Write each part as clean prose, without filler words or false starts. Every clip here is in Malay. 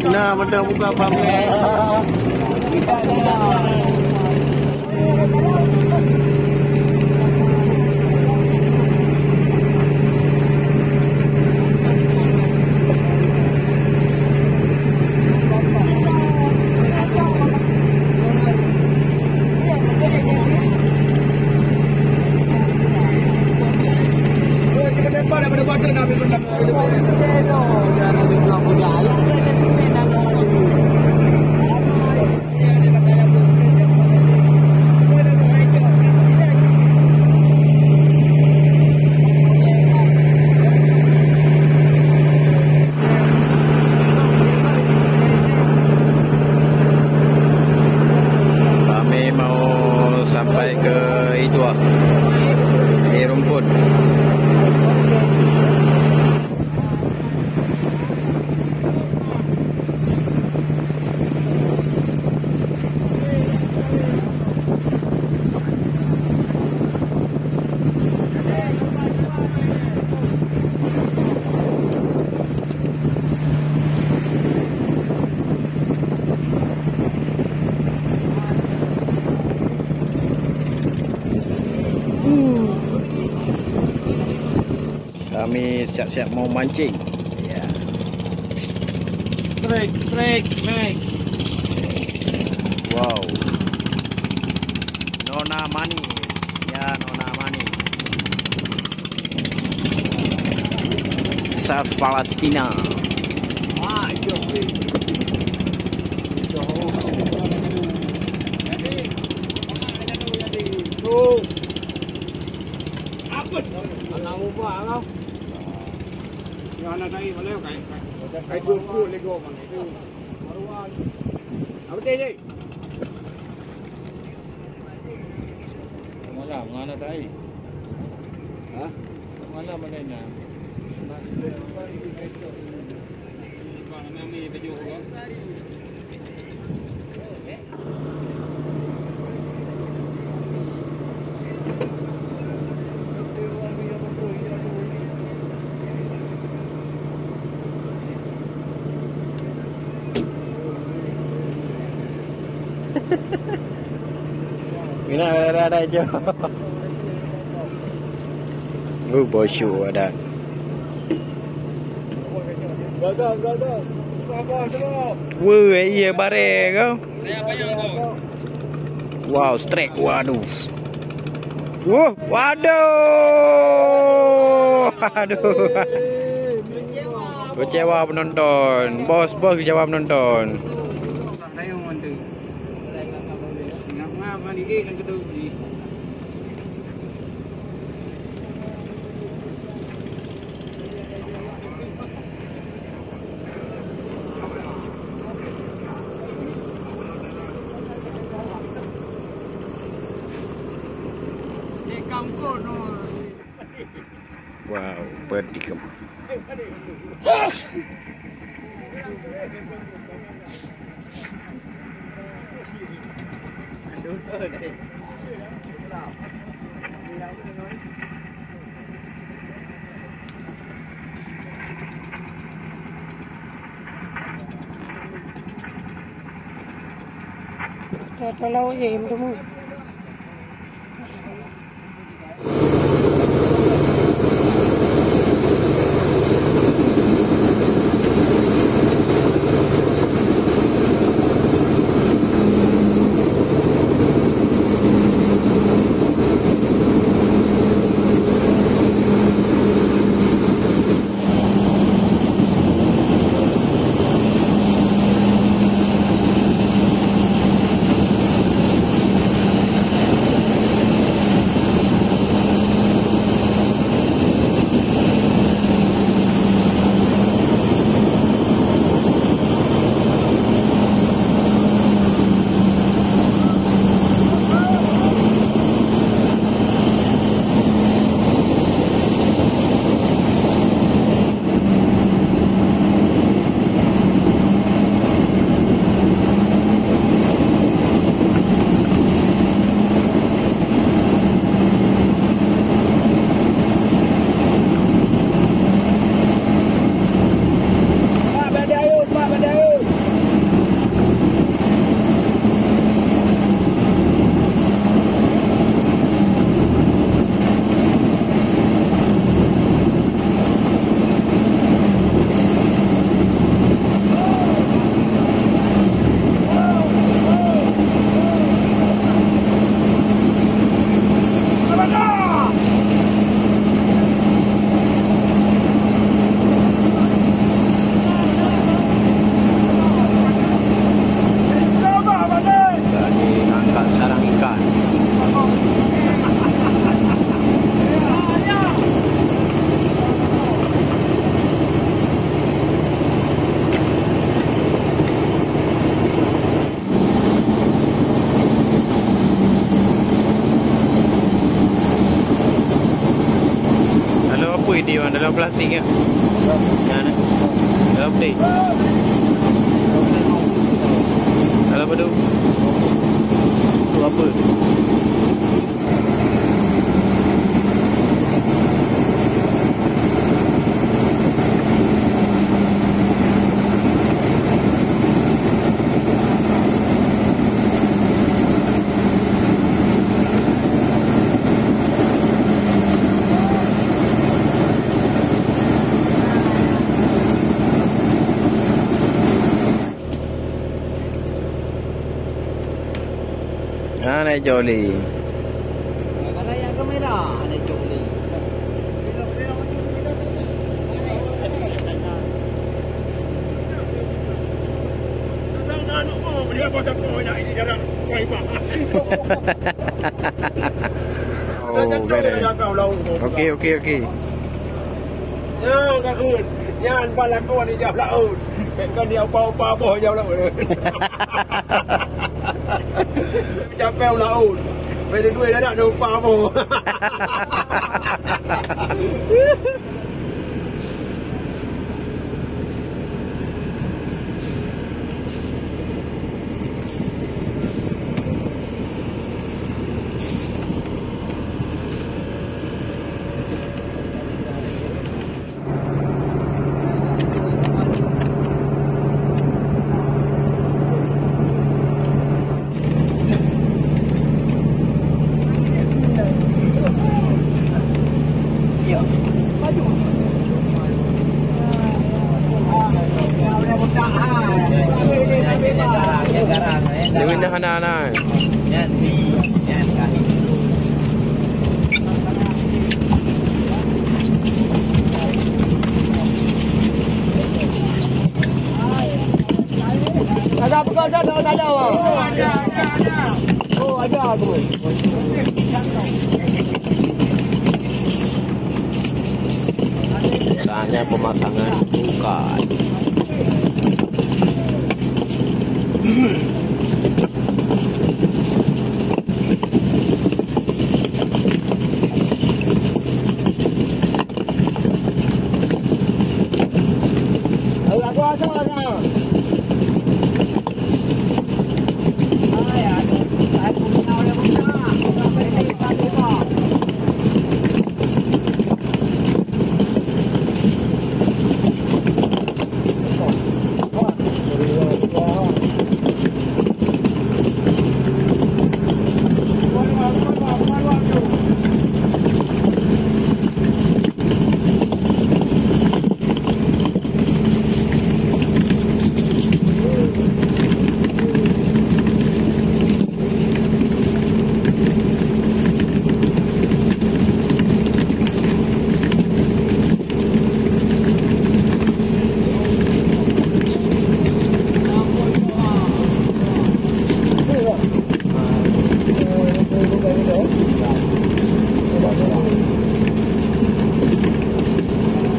Nah, benda buka pamer. Kami siap-siap mau mancing. Ya. Strike, naik. Wow. Nona manis. Ya, nona manis. South Palestina. Ah, iya. Apa? Anak ubah kau. Anak saya boleh kayak buku lego mana itu baruan apa tadi mana tadi mana mana ni baju Gila ada aja. Bosyu ada. Gagal. Wah, iya bare kau. Wow, strike. Waduh. Waduh. Kecewa penonton. Bos kecewa penonton. Wow, penting. Cho lâu gì em đúng không? ini bang, dalam plastik ya. Mana? Dalam plastik. Dalam apa tu? Tu apa? Naik joli. Kalau yang kamera ada joli. Okey. Ya, kakun. Yan balakon di jauh laut. Kan dia apa-apa boh jauh laut. Capek laut. Beda duit dah nak upah boh. Dia pindah kanan. Ada apa kau ada? Ada. Oh, ada tu. Saatnya pemasangan PUKAT. Aku asal sana.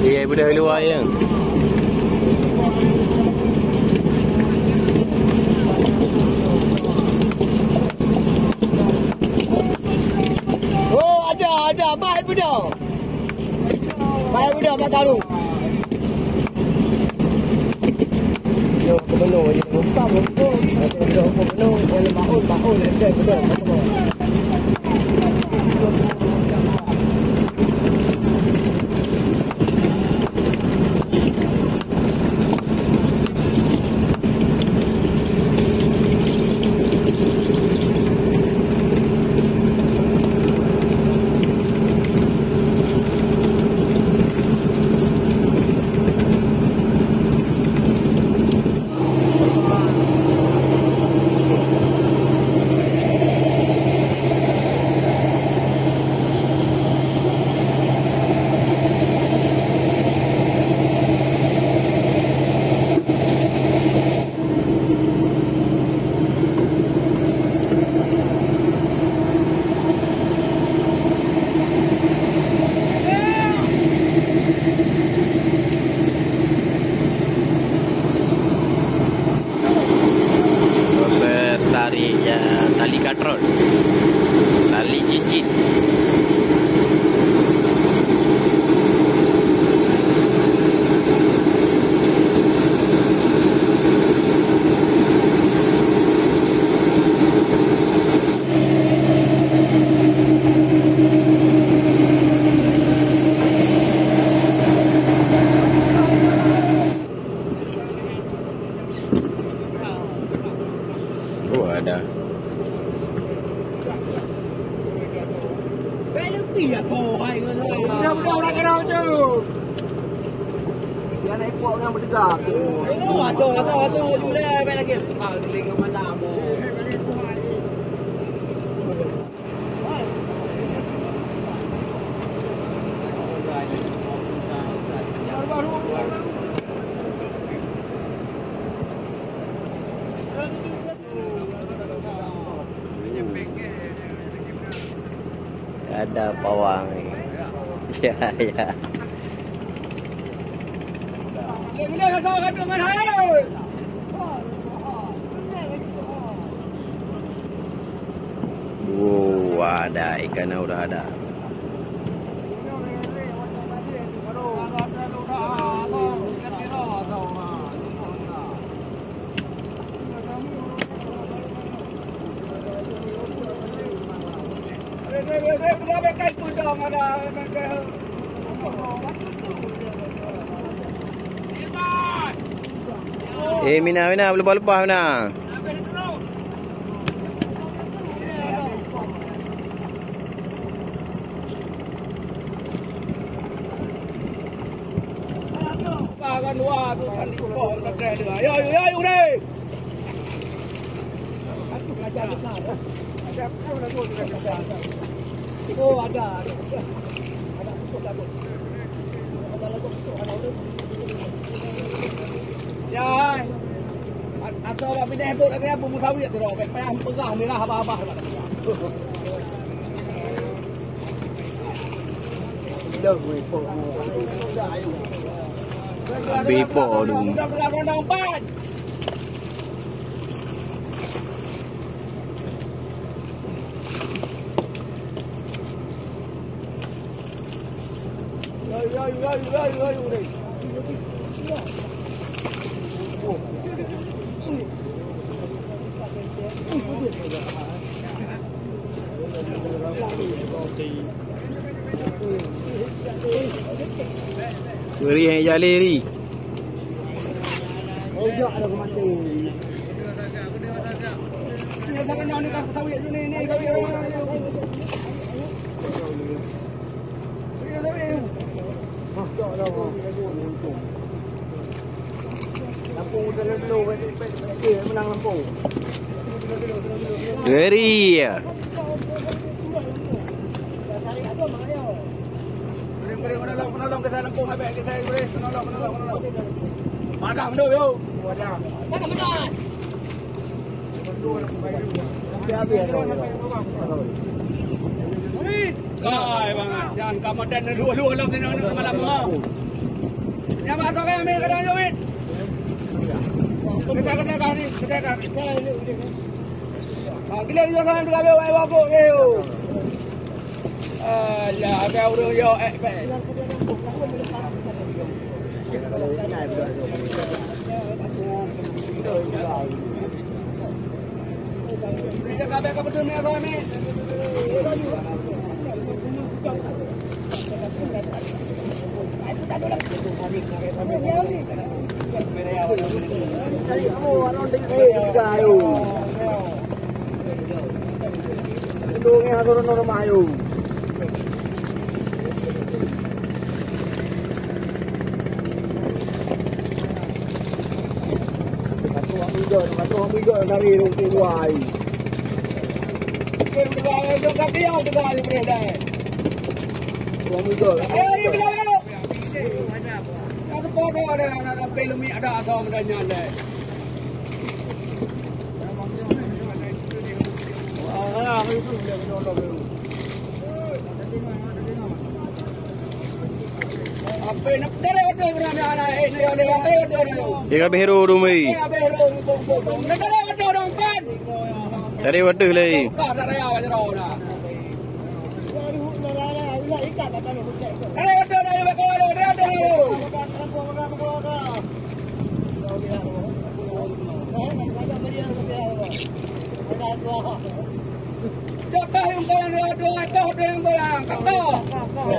Dia budak luar ya. Oh, ada. Baik budak. Baik budak mak karung. Yo, kebeno je. Rumpam tu. Ada kebeno, boleh baun ada budak. Iya kau hai kau. Budak-budak nak kena tu. Dia naik kuat orang berdegar. Atuh boleh baik lagi. Ah, keling malam. Ada pawang. Ya. Bila kau kata dengan hai. Ada ikan udah ada. Mina lepas Mina. Kan dua tu kan di pokok pakai dia. Ayo ni. Aku belajar besar. Ada apa lagu ni? Oh ada. Ada besar lagu. Ada lagu besar ada. Ya. Atau apa pindah hebut lagi apa musawir tu dah. Payah perah ni lah abah-abah lah. Dah gue Bipo dulu. Udah belakang empat. Beri yang jali ni. Oh ya ada mati. Ni jangan ni kasih sawit ni sawit. Lampung dalam tu menang Lampung. Beri. Menolong ke dalam Lampung habis kita boleh menolong. Padam tu yo. Padam. Mana benar? Habis. Kai banget. Jangan kamu dan lu dalam sini malam mau. Yang masuk ke ambil kadang yo wit. Kita kali. Gila dia sangat dia ambil ai babu yo. Ya, ada orang yo Kita kabeh ka betul ni aku ni. Dari luar. Delengkapi yang juga di berada. Ayo kita. Aku foto ada pelumi ada asam adanya deh. Apa nak dari hotel berada ada ini ada hotel. Dia beru rumai. Dari hotel orang kan. Dari waduh lagi. Tak ada yang ada dah. Dari hotel dah yang kau ada ada. Siapa yang bayang dia atau yang bayang? Kau.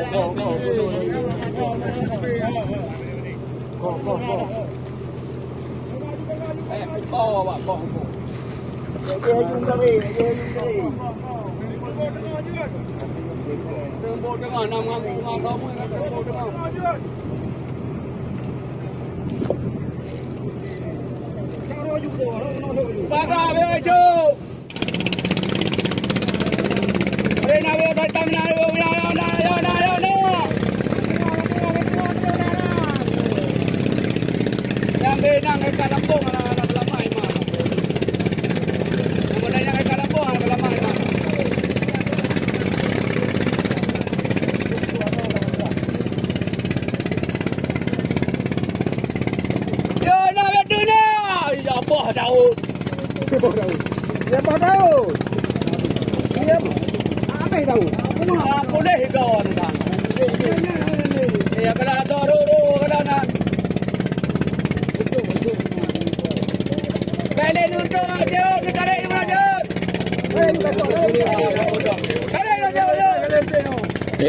Kau. Dia jumpa ni. Tembok dengar nama kamu yang kamu dengar. Baga bejo. Rena be datang na yo na. Yang benang ke kampung anak lama imah. Kemudian yang ke kampung anak lama imah. Yo na betunya. Ya apa tahu? Ya apa tahu? Ya apa tahu? Aku deh kawan kan. Ya kalau ada ro kalau nak. Balik untuk aja, tarik aja. Tarik aja.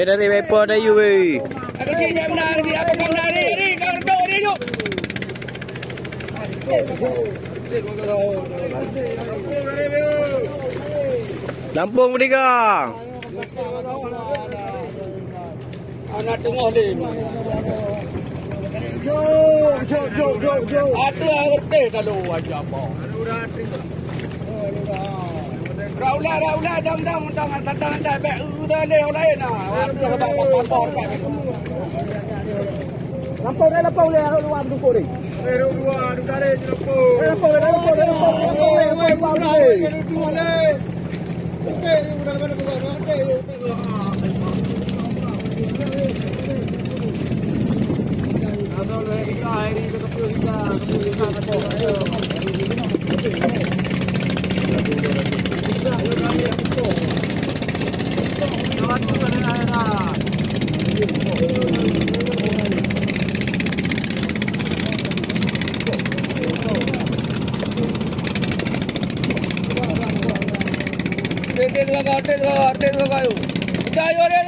Dari wepo ada you we. Aku sini benar ni, aku benar ni, kau tu ni tu. Lampung berdigang. Anak tengah ni. Jo. Atu ngerti kalau aja apa. Raula dam tangan dah be udah le lain nah. Atu apa. Lampau le luar duko ni. Luar dukare lampau. Lampau.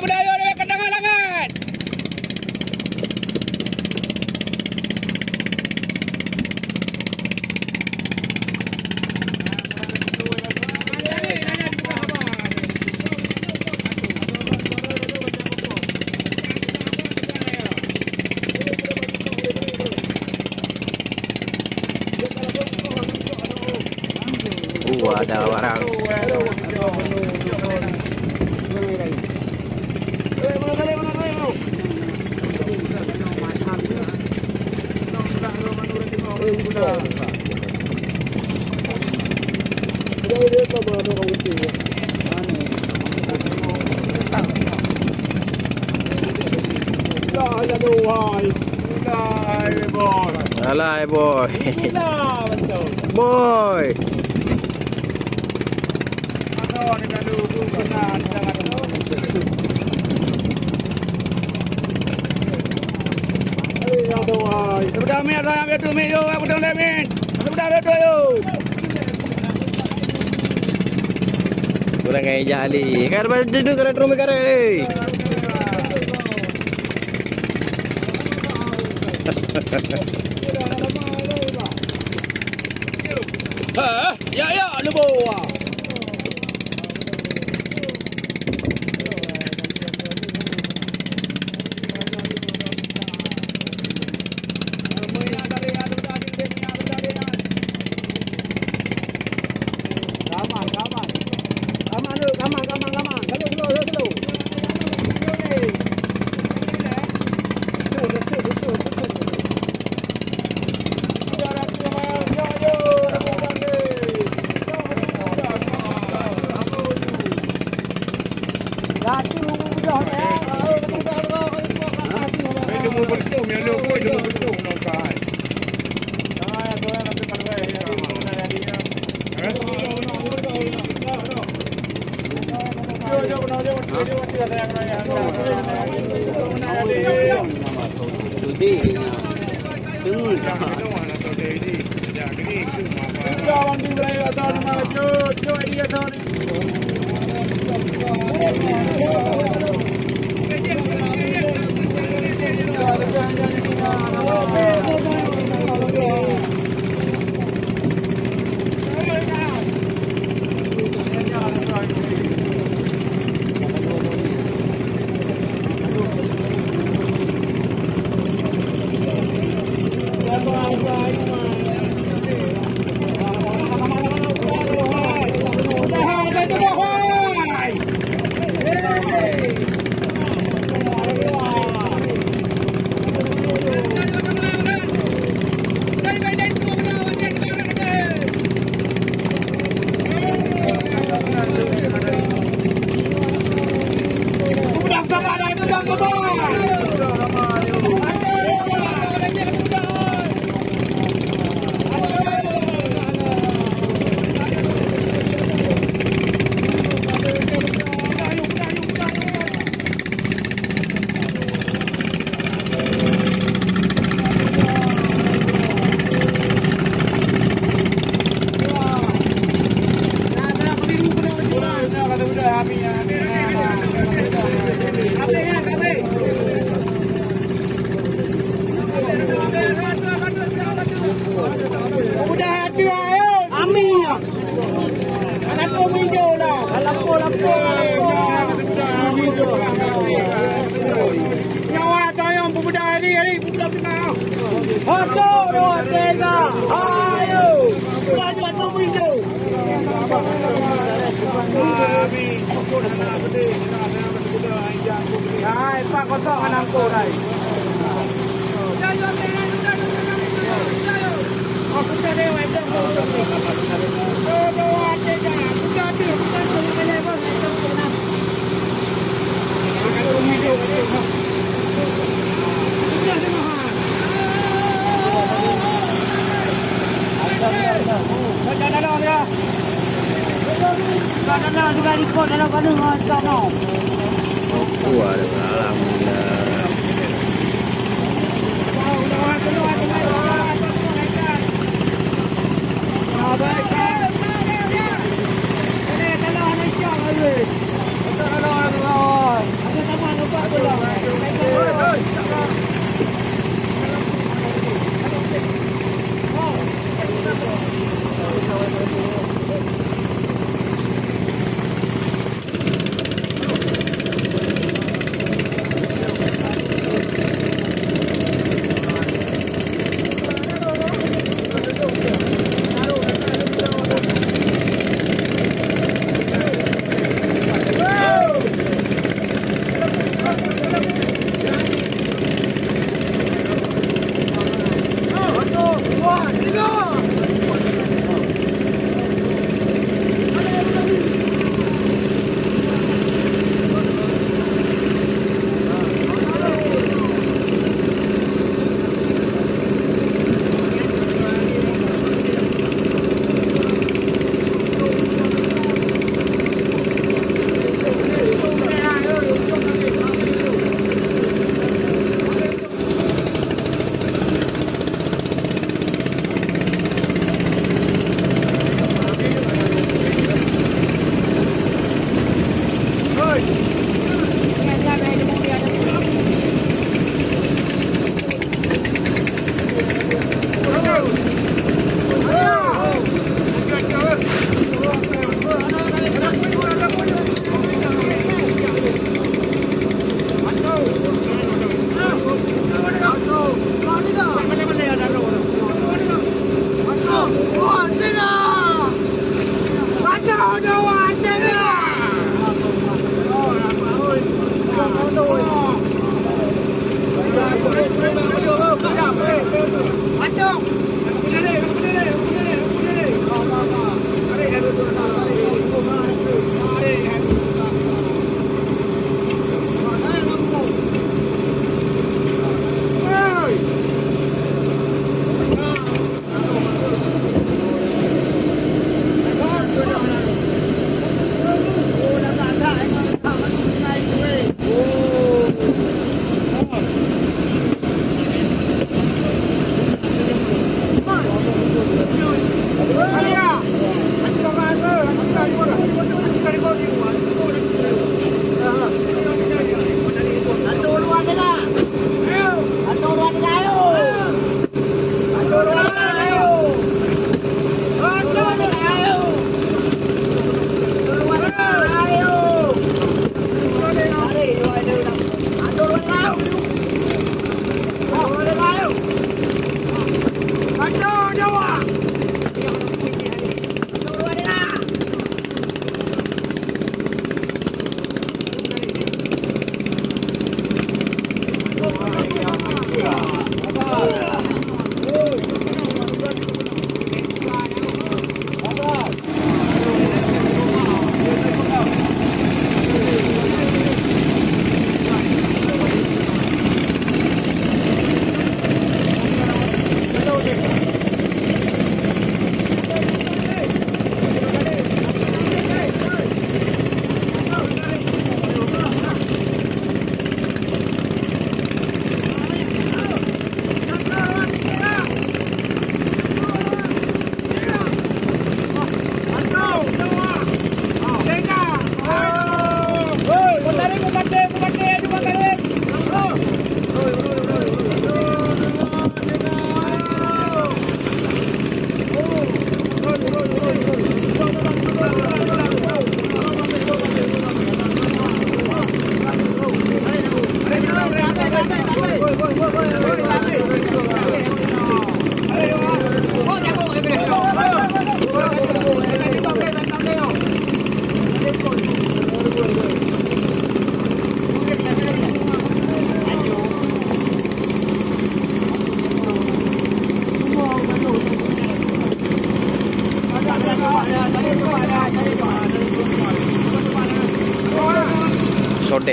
Udah, ketanggalangan. Ada barang. Alay boy. Boy. Kurang aja jali. Kan duduk kat rumah kare. Ya, lu bawa.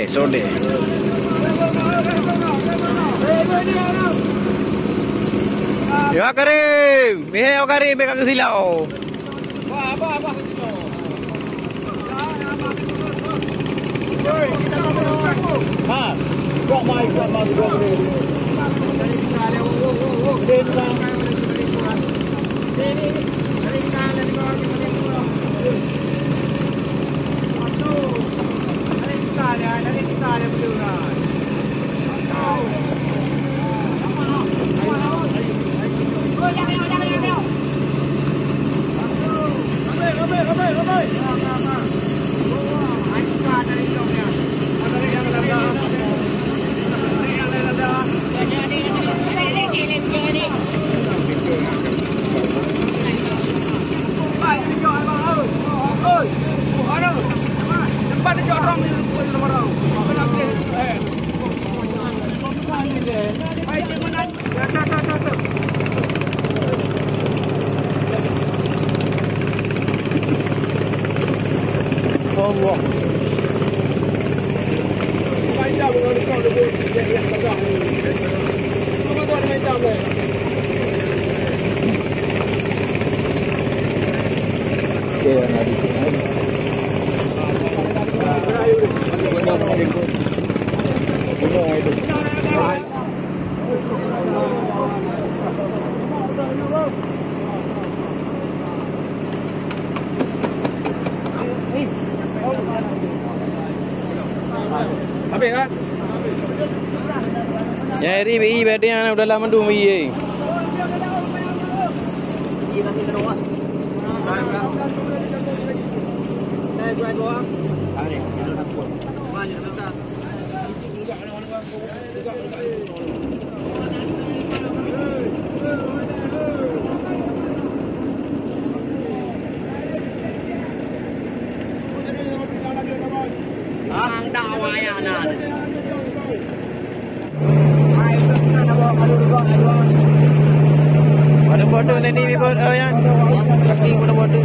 Sode. Ya Karim, Miheo Karim, mereka ke silau. Apa? Ha, buat mai. Allah. Habis kan? Ya hari BI badan udah lama tu BI. Ada bodoh ni ni yang kaki bodoh.